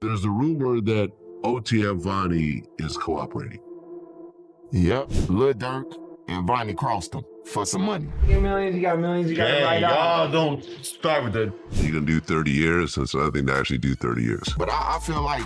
There's a rumor that OTF Vonnie is cooperating. Yep, Lil Durk and Vonnie crossed him for some money. You got millions, you got to write y'all off. don't start with that. You gonna do 30 years? That's another thing to actually do 30 years. But I feel like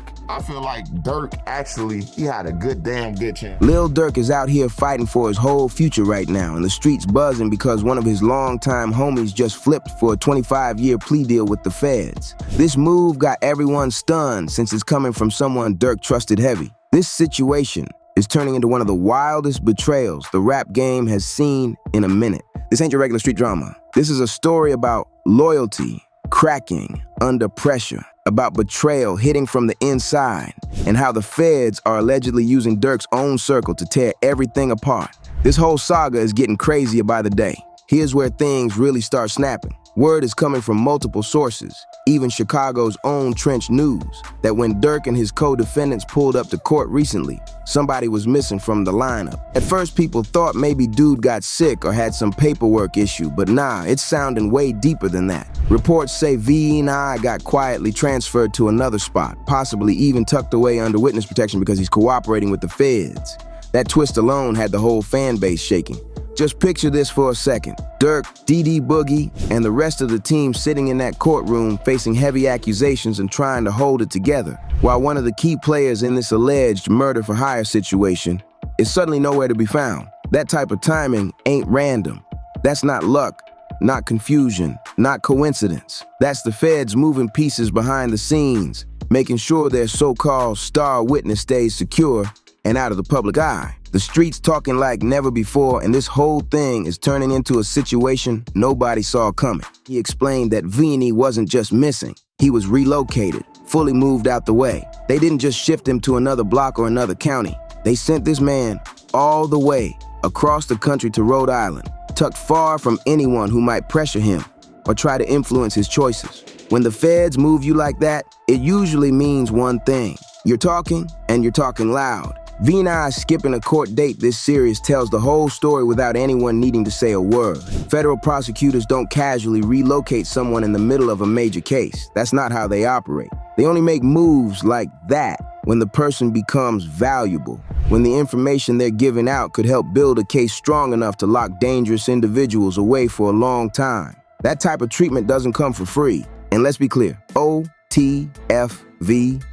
Durk actually, he had a damn good chance. Lil Durk is out here fighting for his whole future right now, and the streets buzzing because one of his longtime homies just flipped for a 25-year plea deal with the feds. This move got everyone stunned since it's coming from someone Durk trusted heavy. This situation is turning into one of the wildest betrayals the rap game has seen in a minute. This ain't your regular street drama. This is a story about loyalty cracking under pressure, about betrayal hitting from the inside, and how the feds are allegedly using Durk's own circle to tear everything apart. This whole saga is getting crazier by the day. Here's where things really start snapping. Word is coming from multiple sources, even Chicago's own Trench News, that when Durk and his co-defendants pulled up to court recently, somebody was missing from the lineup. At first, people thought maybe dude got sick or had some paperwork issue, but nah, it's sounding way deeper than that. Reports say V and I got quietly transferred to another spot, possibly even tucked away under witness protection because he's cooperating with the feds. That twist alone had the whole fan base shaking. Just picture this for a second. Durk, DD Boogie, and the rest of the team sitting in that courtroom facing heavy accusations and trying to hold it together, while one of the key players in this alleged murder-for-hire situation is suddenly nowhere to be found. That type of timing ain't random. That's not luck, not confusion, not coincidence. That's the feds moving pieces behind the scenes, making sure their so-called star witness stays secure and out of the public eye. The streets talking like never before, and this whole thing is turning into a situation nobody saw coming. He explained that Vini wasn't just missing, he was relocated, fully moved out the way. They didn't just shift him to another block or another county. They sent this man all the way across the country to Rhode Island, tucked far from anyone who might pressure him or try to influence his choices. When the feds move you like that, it usually means one thing. You're talking, and you're talking loud. V and I skipping a court date this serious tells the whole story without anyone needing to say a word. Federal prosecutors don't casually relocate someone in the middle of a major case. That's not how they operate. They only make moves like that when the person becomes valuable, when the information they're giving out could help build a case strong enough to lock dangerous individuals away for a long time. That type of treatment doesn't come for free. And let's be clear, OTFV,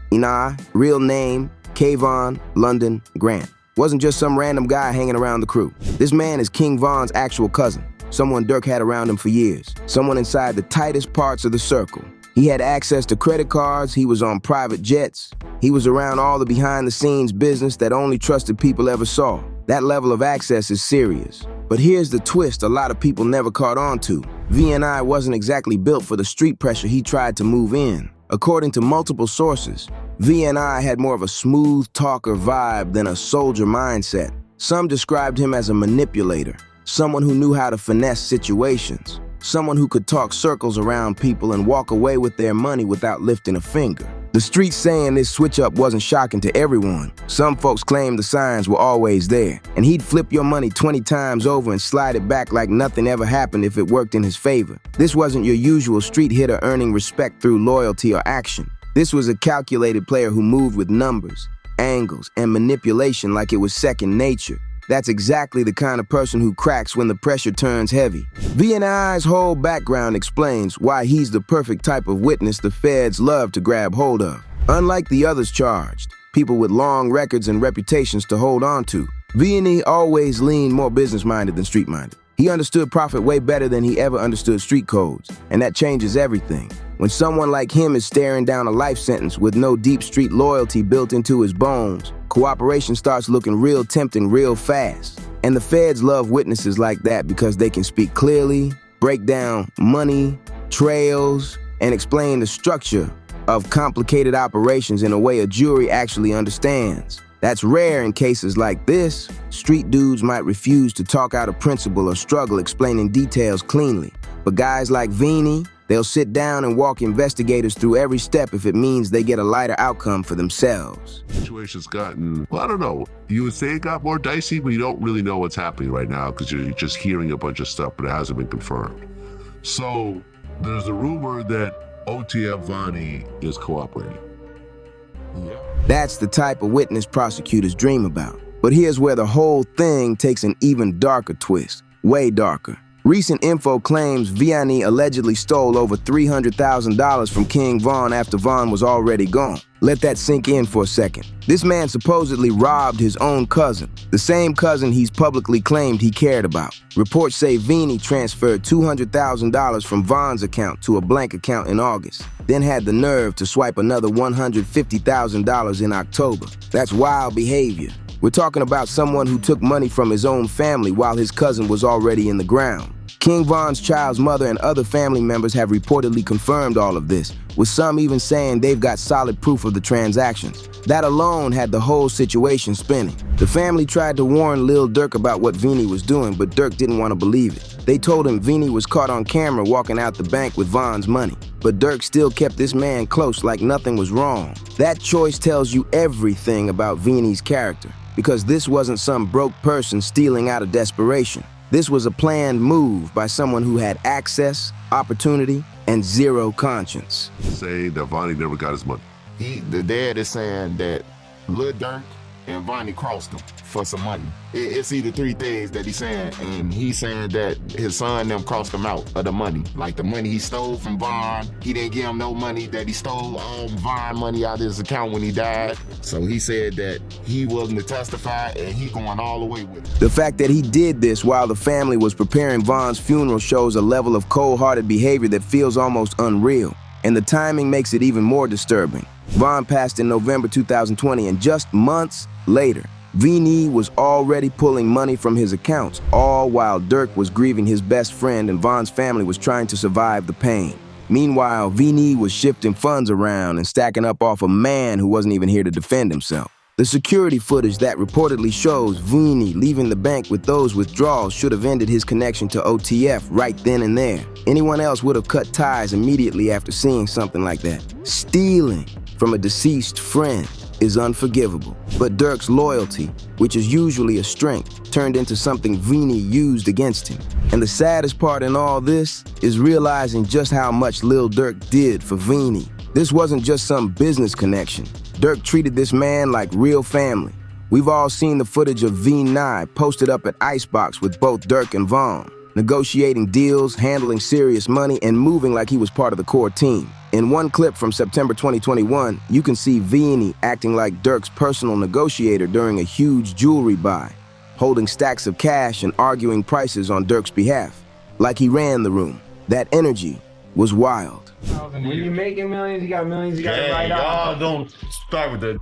real name, Kayvon London Grant. Wasn't just some random guy hanging around the crew. This man is King Von's actual cousin, someone Durk had around him for years, someone inside the tightest parts of the circle. He had access to credit cards, he was on private jets, he was around all the behind-the-scenes business that only trusted people ever saw. That level of access is serious. But here's the twist a lot of people never caught on to. V&I wasn't exactly built for the street pressure he tried to move in. According to multiple sources, V&I had more of a smooth talker vibe than a soldier mindset. Some described him as a manipulator, someone who knew how to finesse situations, someone who could talk circles around people and walk away with their money without lifting a finger. The streets saying this switch-up wasn't shocking to everyone. Some folks claimed the signs were always there, and he'd flip your money 20 times over and slide it back like nothing ever happened if it worked in his favor. This wasn't your usual street hitter earning respect through loyalty or action. This was a calculated player who moved with numbers, angles, and manipulation like it was second nature. That's exactly the kind of person who cracks when the pressure turns heavy. V&I's whole background explains why he's the perfect type of witness the feds love to grab hold of. Unlike the others charged, people with long records and reputations to hold on to, V&I always leaned more business-minded than street-minded. He understood profit way better than he ever understood street codes, and that changes everything. When someone like him is staring down a life sentence with no deep street loyalty built into his bones, cooperation starts looking real tempting real fast. And the feds love witnesses like that because they can speak clearly, break down money, trails, and explain the structure of complicated operations in a way a jury actually understands. That's rare in cases like this. Street dudes might refuse to talk out of principle or struggle explaining details cleanly. But guys like Vini, they'll sit down and walk investigators through every step if it means they get a lighter outcome for themselves. The situation's gotten, well, I don't know. You would say it got more dicey, but you don't really know what's happening right now because you're just hearing a bunch of stuff, but it hasn't been confirmed. So there's a rumor that OTF Vonnie is cooperating. That's the type of witness prosecutors dream about. But here's where the whole thing takes an even darker twist, way darker. Recent info claims Vianney allegedly stole over $300,000 from King Von after Von was already gone. Let that sink in for a second. This man supposedly robbed his own cousin, the same cousin he's publicly claimed he cared about. Reports say Vianney transferred $200,000 from Von's account to a blank account in August, then had the nerve to swipe another $150,000 in October. That's wild behavior. We're talking about someone who took money from his own family while his cousin was already in the ground. King Von's child's mother and other family members have reportedly confirmed all of this, with some even saying they've got solid proof of the transactions. That alone had the whole situation spinning. The family tried to warn Lil Durk about what Vianney was doing, but Durk didn't want to believe it. They told him Vianney was caught on camera walking out the bank with Von's money. But Durk still kept this man close like nothing was wrong. That choice tells you everything about Vianney's character, because this wasn't some broke person stealing out of desperation. This was a planned move by someone who had access, opportunity, and zero conscience. Saying that Vonnie never got his money. The dad is saying that Lil Durk and Vonnie crossed him for some money. It's either three things that he's saying, and he's saying that his son and them crossed him out of the money. Like the money he stole from Von, he didn't give him no money, that he stole all Von money out of his account when he died. So he said that he wasn't to testify, and he going all the way with it. The fact that he did this while the family was preparing Von's funeral shows a level of cold-hearted behavior that feels almost unreal. And the timing makes it even more disturbing. Von passed in November 2020, and just months later, Vianney was already pulling money from his accounts, all while Durk was grieving his best friend and Von's family was trying to survive the pain. Meanwhile, Vianney was shifting funds around and stacking up off a man who wasn't even here to defend himself. The security footage that reportedly shows Vianney leaving the bank with those withdrawals should have ended his connection to OTF right then and there. Anyone else would have cut ties immediately after seeing something like that. Stealing from a deceased friend is unforgivable. But Durk's loyalty, which is usually a strength, turned into something Vianney used against him. And the saddest part in all this is realizing just how much Lil Durk did for Vianney. This wasn't just some business connection. Durk treated this man like real family. We've all seen the footage of Vianney posted up at Icebox with both Durk and Von, negotiating deals, handling serious money, and moving like he was part of the core team. In one clip from September 2021, you can see Vianney acting like Durk's personal negotiator during a huge jewelry buy, holding stacks of cash and arguing prices on Durk's behalf, like he ran the room. That energy was wild. When you making millions, you got millions, you got to write off. Y'all don't start with that.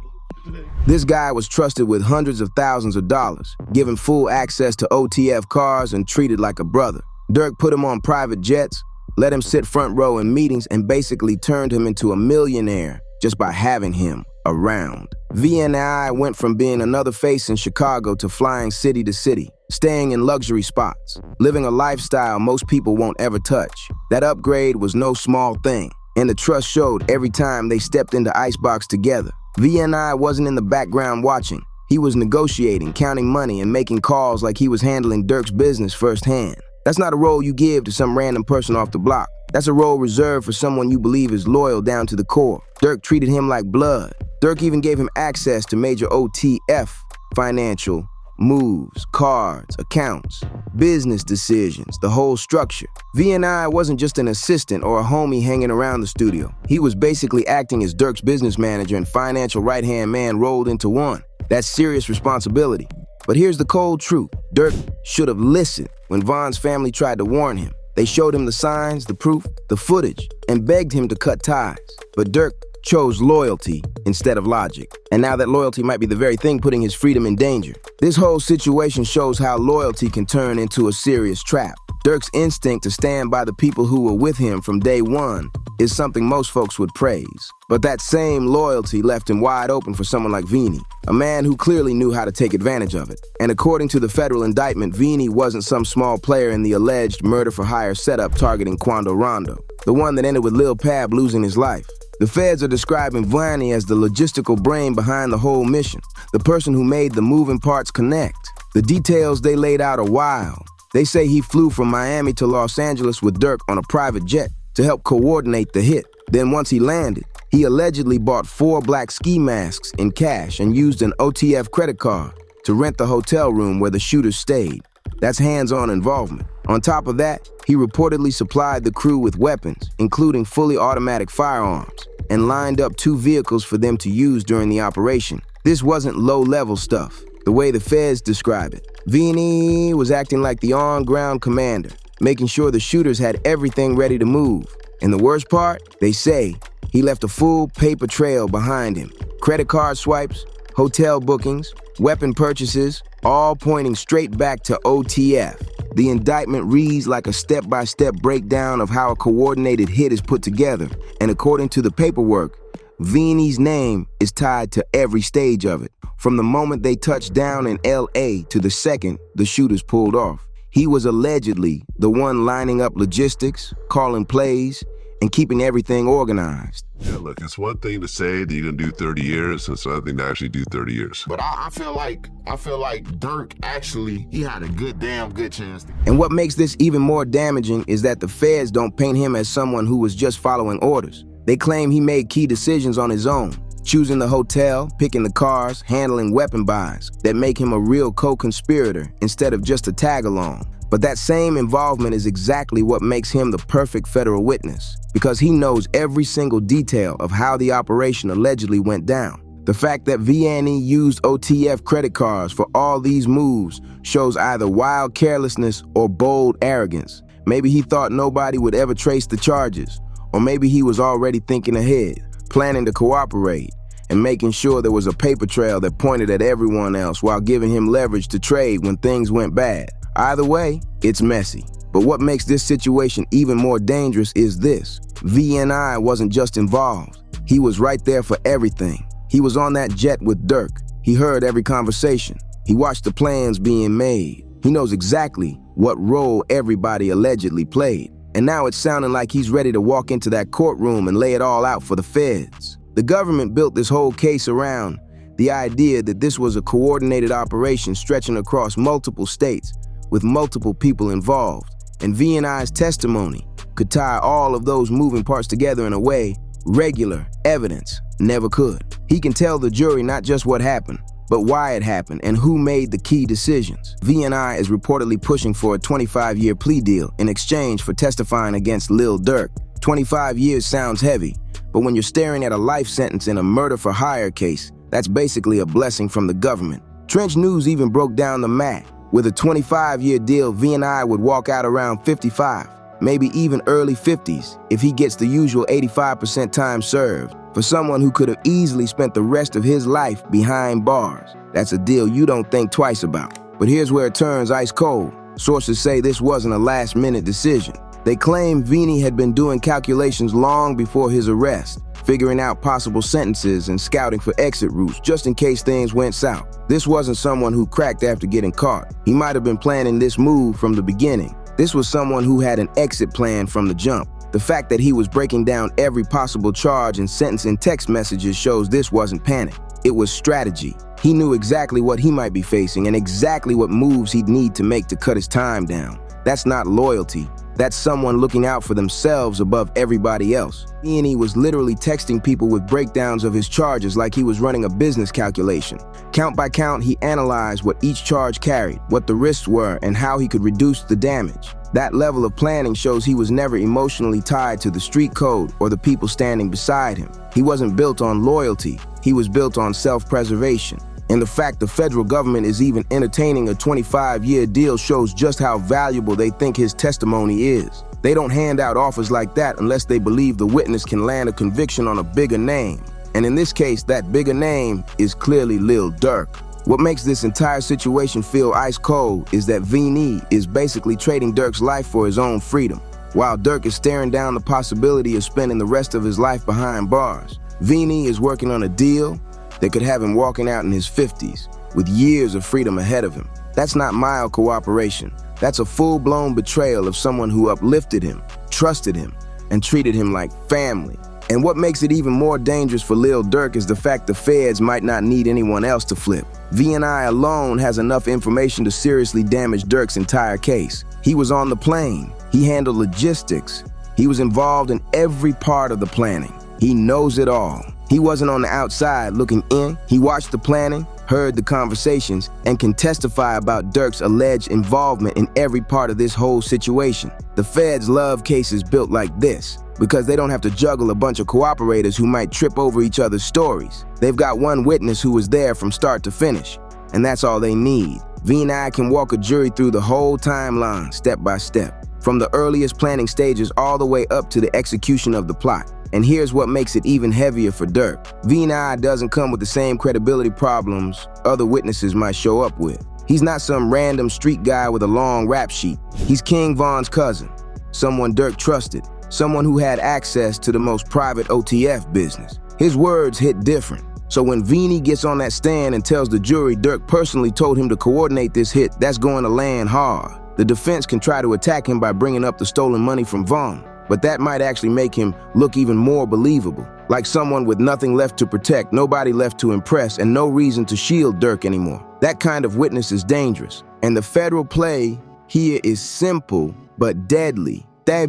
This guy was trusted with hundreds of thousands of dollars, given full access to OTF cars and treated like a brother. Durk put him on private jets, let him sit front row in meetings, and basically turned him into a millionaire just by having him around. Vianney went from being another face in Chicago to flying city to city, staying in luxury spots, living a lifestyle most people won't ever touch. That upgrade was no small thing, and the trust showed every time they stepped into Icebox together. Vianney wasn't in the background watching. He was negotiating, counting money, and making calls like he was handling Durk's business firsthand. That's not a role you give to some random person off the block. That's a role reserved for someone you believe is loyal down to the core. Durk treated him like blood. Durk even gave him access to major OTF financial moves, cards, accounts, business decisions, the whole structure. Vianney wasn't just an assistant or a homie hanging around the studio. He was basically acting as Durk's business manager and financial right-hand man rolled into one. That's serious responsibility. But here's the cold truth. Durk should have listened when Von's family tried to warn him. They showed him the signs, the proof, the footage, and begged him to cut ties. But Durk chose loyalty instead of logic. And now that loyalty might be the very thing putting his freedom in danger. This whole situation shows how loyalty can turn into a serious trap. Durk's instinct to stand by the people who were with him from day one is something most folks would praise. But that same loyalty left him wide open for someone like Vianney, a man who clearly knew how to take advantage of it. And according to the federal indictment, Vianney wasn't some small player in the alleged murder-for-hire setup targeting Quando Rondo, the one that ended with Lil Pab losing his life. The feds are describing Vianney as the logistical brain behind the whole mission, the person who made the moving parts connect. The details they laid out are wild. They say he flew from Miami to Los Angeles with Durk on a private jet to help coordinate the hit. Then once he landed, He allegedly bought 4 black ski masks in cash and used an OTF credit card to rent the hotel room where the shooters stayed. That's hands-on involvement. On top of that, he reportedly supplied the crew with weapons, including fully automatic firearms, and lined up 2 vehicles for them to use during the operation. This wasn't low-level stuff, the way the feds describe it. Vini was acting like the on-ground commander, making sure the shooters had everything ready to move. And the worst part, they say, he left a full paper trail behind him. Credit card swipes, hotel bookings, weapon purchases, all pointing straight back to OTF. The indictment reads like a step-by-step breakdown of how a coordinated hit is put together, and according to the paperwork, Vini's name is tied to every stage of it, from the moment they touched down in LA to the second the shooters pulled off. He was allegedly the one lining up logistics, calling plays, and keeping everything organized. Yeah, look, it's one thing to say that you're gonna do 30 years, it's another thing to actually do 30 years. But I feel like Durk actually, he had a damn good chance. And what makes this even more damaging is that the feds don't paint him as someone who was just following orders. They claim he made key decisions on his own, choosing the hotel, picking the cars, handling weapon buys, that make him a real co-conspirator instead of just a tag-along. But that same involvement is exactly what makes him the perfect federal witness, because he knows every single detail of how the operation allegedly went down. The fact that Vianney used OTF credit cards for all these moves shows either wild carelessness or bold arrogance. Maybe he thought nobody would ever trace the charges, or maybe he was already thinking ahead, planning to cooperate, and making sure there was a paper trail that pointed at everyone else while giving him leverage to trade when things went bad. Either way, it's messy. But what makes this situation even more dangerous is this. VNI wasn't just involved. He was right there for everything. He was on that jet with Durk. He heard every conversation. He watched the plans being made. He knows exactly what role everybody allegedly played. And now it's sounding like he's ready to walk into that courtroom and lay it all out for the feds. The government built this whole case around the idea that this was a coordinated operation stretching across multiple states, with multiple people involved, and V&I's testimony could tie all of those moving parts together in a way regular evidence never could. He can tell the jury not just what happened, but why it happened and who made the key decisions. V&I is reportedly pushing for a 25-year plea deal in exchange for testifying against Lil Durk. 25 years sounds heavy, but when you're staring at a life sentence in a murder-for-hire case, that's basically a blessing from the government. Trench News even broke down the math. With a 25-year deal, V&I would walk out around 55, maybe even early 50s, if he gets the usual 85% time served. For someone who could have easily spent the rest of his life behind bars, that's a deal you don't think twice about. But here's where it turns ice cold. Sources say this wasn't a last-minute decision. They claim Vini had been doing calculations long before his arrest, figuring out possible sentences and scouting for exit routes just in case things went south. This wasn't someone who cracked after getting caught. He might have been planning this move from the beginning. This was someone who had an exit plan from the jump. The fact that he was breaking down every possible charge and sentence in text messages shows this wasn't panic. It was strategy. He knew exactly what he might be facing and exactly what moves he'd need to make to cut his time down. That's not loyalty. That's someone looking out for themselves above everybody else. E&E was literally texting people with breakdowns of his charges like he was running a business calculation. Count by count, he analyzed what each charge carried, what the risks were, and how he could reduce the damage. That level of planning shows he was never emotionally tied to the street code or the people standing beside him. He wasn't built on loyalty. He was built on self-preservation. And the fact the federal government is even entertaining a 25-year deal shows just how valuable they think his testimony is. They don't hand out offers like that unless they believe the witness can land a conviction on a bigger name. And in this case, that bigger name is clearly Lil Durk. What makes this entire situation feel ice cold is that Vini is basically trading Durk's life for his own freedom. While Durk is staring down the possibility of spending the rest of his life behind bars, Vini is working on a deal that could have him walking out in his 50s with years of freedom ahead of him. That's not mild cooperation. That's a full-blown betrayal of someone who uplifted him, trusted him, and treated him like family. And what makes it even more dangerous for Lil Durk is the fact the feds might not need anyone else to flip. V&I alone has enough information to seriously damage Durk's entire case. He was on the plane. He handled logistics. He was involved in every part of the planning. He knows it all. He wasn't on the outside looking in. He watched the planning, heard the conversations, and can testify about Durk's alleged involvement in every part of this whole situation. The feds love cases built like this because they don't have to juggle a bunch of cooperators who might trip over each other's stories. They've got one witness who was there from start to finish, and that's all they need. V&I can walk a jury through the whole timeline, step by step, from the earliest planning stages all the way up to the execution of the plot. And here's what makes it even heavier for Durk. V&I doesn't come with the same credibility problems other witnesses might show up with. He's not some random street guy with a long rap sheet. He's King Von's cousin, someone Durk trusted, someone who had access to the most private OTF business. His words hit different. So when Vini gets on that stand and tells the jury Durk personally told him to coordinate this hit, that's going to land hard. The defense can try to attack him by bringing up the stolen money from Von, but that might actually make him look even more believable, like someone with nothing left to protect, nobody left to impress, and no reason to shield Durk anymore. That kind of witness is dangerous, and the federal play here is simple but deadly. They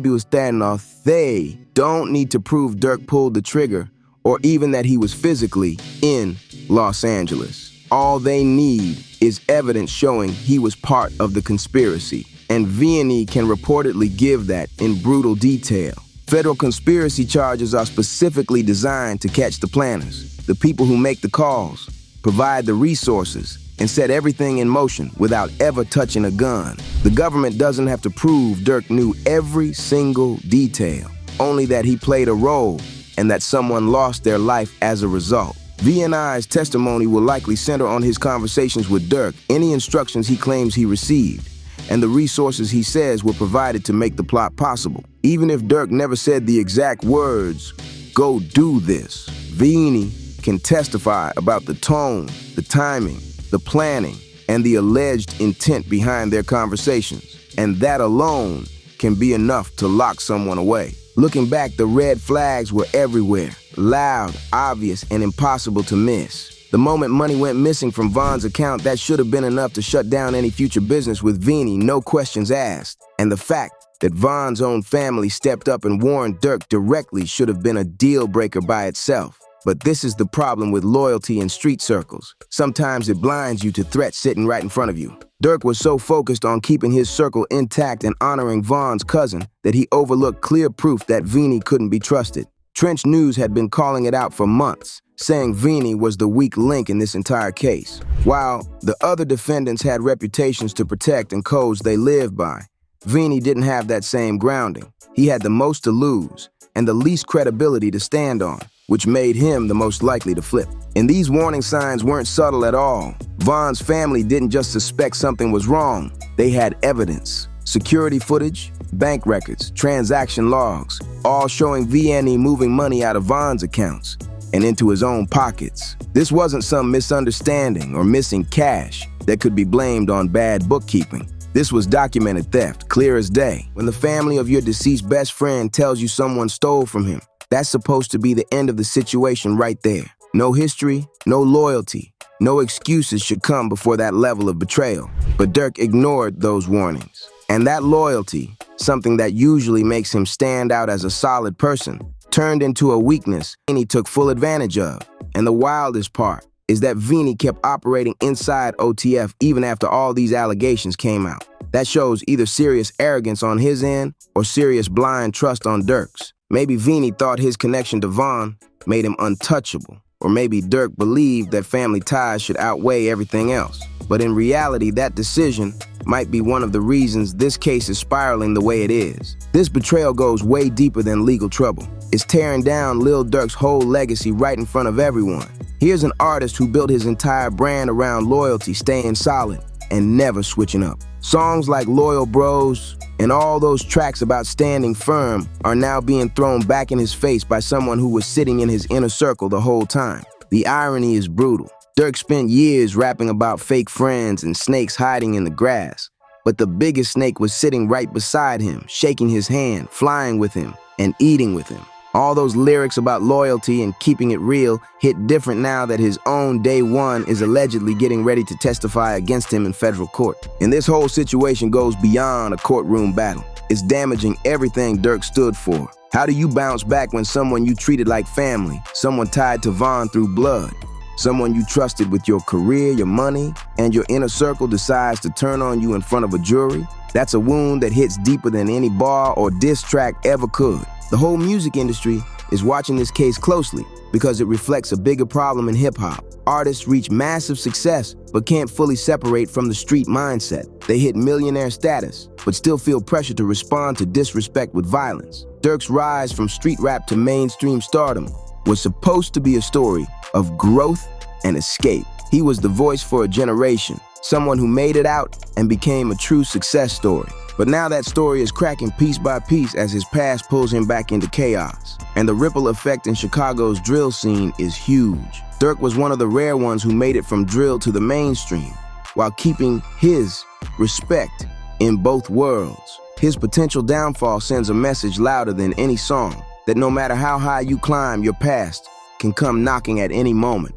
don't need to prove Durk pulled the trigger or even that he was physically in Los Angeles. All they need is evidence showing he was part of the conspiracy. And V&E can reportedly give that in brutal detail. Federal conspiracy charges are specifically designed to catch the planners, the people who make the calls, provide the resources, and set everything in motion without ever touching a gun. The government doesn't have to prove Durk knew every single detail, only that he played a role and that someone lost their life as a result. V&I's testimony will likely center on his conversations with Durk, any instructions he claims he received, and the resources he says were provided to make the plot possible. Even if Durk never said the exact words, "Go do this," V&E can testify about the tone, the timing, the planning, and the alleged intent behind their conversations. And that alone can be enough to lock someone away. Looking back, the red flags were everywhere, loud, obvious, and impossible to miss. The moment money went missing from Von's account, that should have been enough to shut down any future business with Vini, no questions asked. And the fact that Von's own family stepped up and warned Durk directly should have been a deal breaker by itself. But this is the problem with loyalty in street circles. Sometimes it blinds you to threats sitting right in front of you. Durk was so focused on keeping his circle intact and honoring Von's cousin that he overlooked clear proof that Vini couldn't be trusted. Trench News had been calling it out for months, saying Vini was the weak link in this entire case. While the other defendants had reputations to protect and codes they lived by, Vini didn't have that same grounding. He had the most to lose and the least credibility to stand on, which made him the most likely to flip. And these warning signs weren't subtle at all. Von's family didn't just suspect something was wrong. They had evidence. Security footage, bank records, transaction logs, all showing V&E moving money out of Von's accounts and into his own pockets. This wasn't some misunderstanding or missing cash that could be blamed on bad bookkeeping. This was documented theft, clear as day. When the family of your deceased best friend tells you someone stole from him, that's supposed to be the end of the situation right there. No history, no loyalty, no excuses should come before that level of betrayal. But Durk ignored those warnings. And that loyalty, something that usually makes him stand out as a solid person, turned into a weakness Vini took full advantage of. And the wildest part is that Vini kept operating inside OTF even after all these allegations came out. That shows either serious arrogance on his end or serious blind trust on Durk's. Maybe Vini thought his connection to Von made him untouchable, or maybe Durk believed that family ties should outweigh everything else. But in reality, that decision might be one of the reasons this case is spiraling the way it is. This betrayal goes way deeper than legal trouble. It's tearing down Lil Durk's whole legacy right in front of everyone. Here's an artist who built his entire brand around loyalty, staying solid and never switching up. Songs like Loyal Bros and all those tracks about standing firm are now being thrown back in his face by someone who was sitting in his inner circle the whole time. The irony is brutal. Durk spent years rapping about fake friends and snakes hiding in the grass, but the biggest snake was sitting right beside him, shaking his hand, flying with him, and eating with him. All those lyrics about loyalty and keeping it real hit different now that his own Day One is allegedly getting ready to testify against him in federal court. And this whole situation goes beyond a courtroom battle. It's damaging everything Durk stood for. How do you bounce back when someone you treated like family, someone tied to Von through blood, someone you trusted with your career, your money, and your inner circle decides to turn on you in front of a jury? That's a wound that hits deeper than any bar or diss track ever could. The whole music industry is watching this case closely because it reflects a bigger problem in hip-hop. Artists reach massive success but can't fully separate from the street mindset. They hit millionaire status but still feel pressure to respond to disrespect with violence. Durk's rise from street rap to mainstream stardom was supposed to be a story of growth and escape. He was the voice for a generation, someone who made it out and became a true success story. But now that story is cracking piece by piece as his past pulls him back into chaos. And the ripple effect in Chicago's drill scene is huge. Durk was one of the rare ones who made it from drill to the mainstream, while keeping his respect in both worlds. His potential downfall sends a message louder than any song, that no matter how high you climb, your past can come knocking at any moment.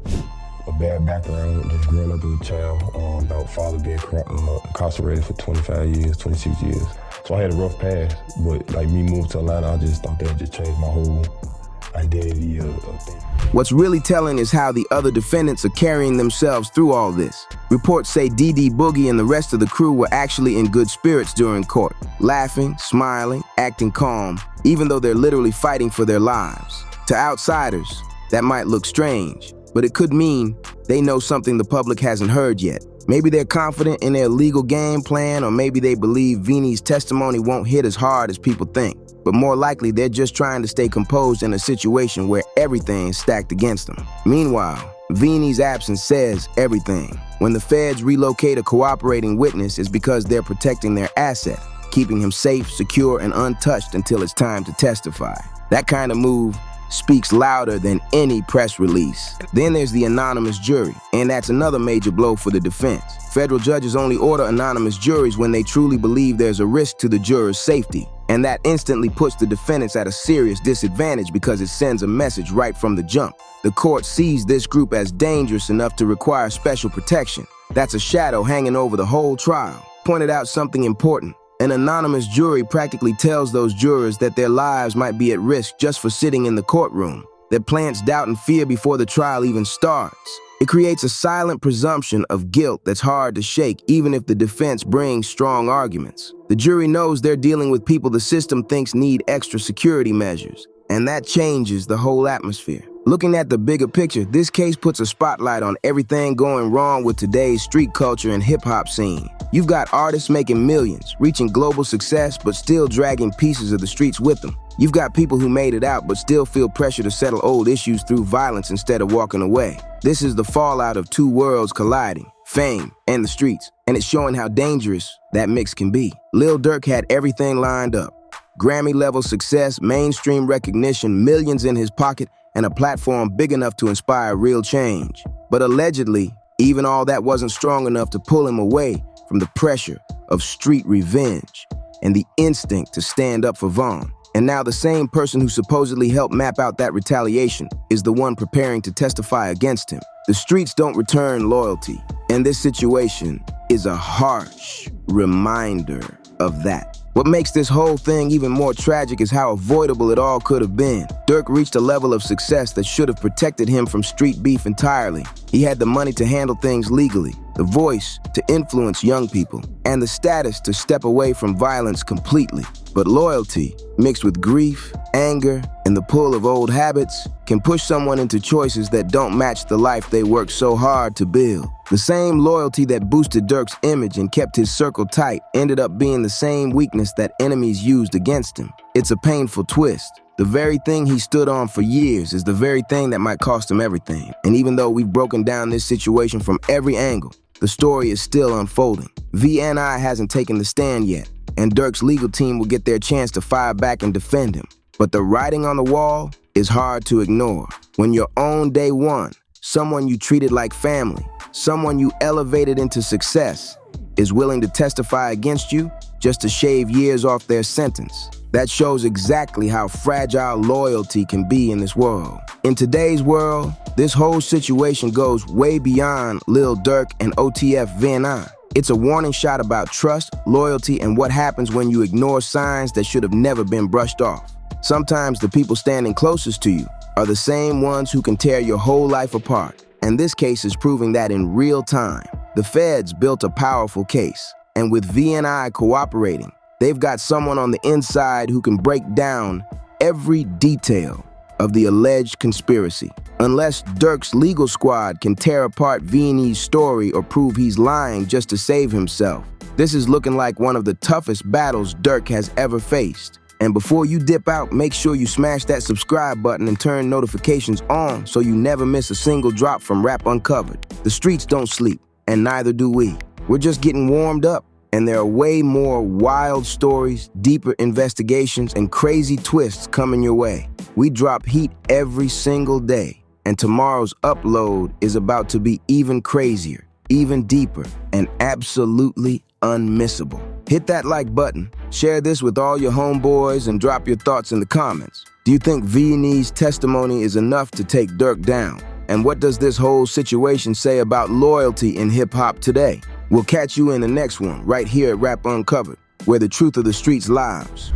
A bad background, just growing up as a child, about father being incarcerated for 25 years, 26 years. So I had a rough past, but like me moving to Atlanta, I just thought that would just change my whole identity of things. What's really telling is how the other defendants are carrying themselves through all this. Reports say DD Boogie and the rest of the crew were actually in good spirits during court, laughing, smiling, acting calm, even though they're literally fighting for their lives. To outsiders, that might look strange, but it could mean they know something the public hasn't heard yet. Maybe they're confident in their legal game plan, or maybe they believe Vini's testimony won't hit as hard as people think. But more likely, they're just trying to stay composed in a situation where everything is stacked against them. Meanwhile, Vini's absence says everything. When the feds relocate a cooperating witness, it's because they're protecting their asset, keeping him safe, secure, and untouched until it's time to testify. That kind of move speaks louder than any press release. Then there's the anonymous jury, and that's another major blow for the defense. Federal judges only order anonymous juries when they truly believe there's a risk to the juror's safety, and that instantly puts the defendants at a serious disadvantage because it sends a message right from the jump. The court sees this group as dangerous enough to require special protection. That's a shadow hanging over the whole trial. Pointed out something important. An anonymous jury practically tells those jurors that their lives might be at risk just for sitting in the courtroom, that plants doubt and fear before the trial even starts. It creates a silent presumption of guilt that's hard to shake, even if the defense brings strong arguments. The jury knows they're dealing with people the system thinks need extra security measures, and that changes the whole atmosphere. Looking at the bigger picture, this case puts a spotlight on everything going wrong with today's street culture and hip-hop scene. You've got artists making millions, reaching global success, but still dragging pieces of the streets with them. You've got people who made it out, but still feel pressure to settle old issues through violence instead of walking away. This is the fallout of two worlds colliding, fame and the streets, and it's showing how dangerous that mix can be. Lil Durk had everything lined up. Grammy-level success, mainstream recognition, millions in his pocket, and a platform big enough to inspire real change. But allegedly, even all that wasn't strong enough to pull him away from the pressure of street revenge and the instinct to stand up for Von. And now the same person who supposedly helped map out that retaliation is the one preparing to testify against him. The streets don't return loyalty, and this situation is a harsh reminder of that. What makes this whole thing even more tragic is how avoidable it all could have been. Durk reached a level of success that should have protected him from street beef entirely. He had the money to handle things legally, the voice to influence young people, and the status to step away from violence completely. But loyalty, mixed with grief, anger, and the pull of old habits, can push someone into choices that don't match the life they worked so hard to build. The same loyalty that boosted Durk's image and kept his circle tight ended up being the same weakness that enemies used against him. It's a painful twist. The very thing he stood on for years is the very thing that might cost him everything. And even though we've broken down this situation from every angle, the story is still unfolding. VNI hasn't taken the stand yet, and Durk's legal team will get their chance to fire back and defend him. But the writing on the wall is hard to ignore. When your own day one, someone you treated like family, someone you elevated into success, is willing to testify against you just to shave years off their sentence, that shows exactly how fragile loyalty can be in this world. In today's world, this whole situation goes way beyond Lil Durk and OTF VNI. It's a warning shot about trust, loyalty, and what happens when you ignore signs that should have never been brushed off. Sometimes the people standing closest to you are the same ones who can tear your whole life apart. And this case is proving that in real time. The feds built a powerful case, and with VNI cooperating, they've got someone on the inside who can break down every detail of the alleged conspiracy. Unless Durk's legal squad can tear apart VNE's story or prove he's lying just to save himself, this is looking like one of the toughest battles Durk has ever faced. And before you dip out, make sure you smash that subscribe button and turn notifications on so you never miss a single drop from Rap Uncovered. The streets don't sleep, and neither do we. We're just getting warmed up, and there are way more wild stories, deeper investigations, and crazy twists coming your way. We drop heat every single day, and tomorrow's upload is about to be even crazier, even deeper, and absolutely unmissable. Hit that like button, share this with all your homeboys, and drop your thoughts in the comments. Do you think VNE's testimony is enough to take Durk down? And what does this whole situation say about loyalty in hip-hop today? We'll catch you in the next one, right here at Rap Uncovered, where the truth of the streets lives.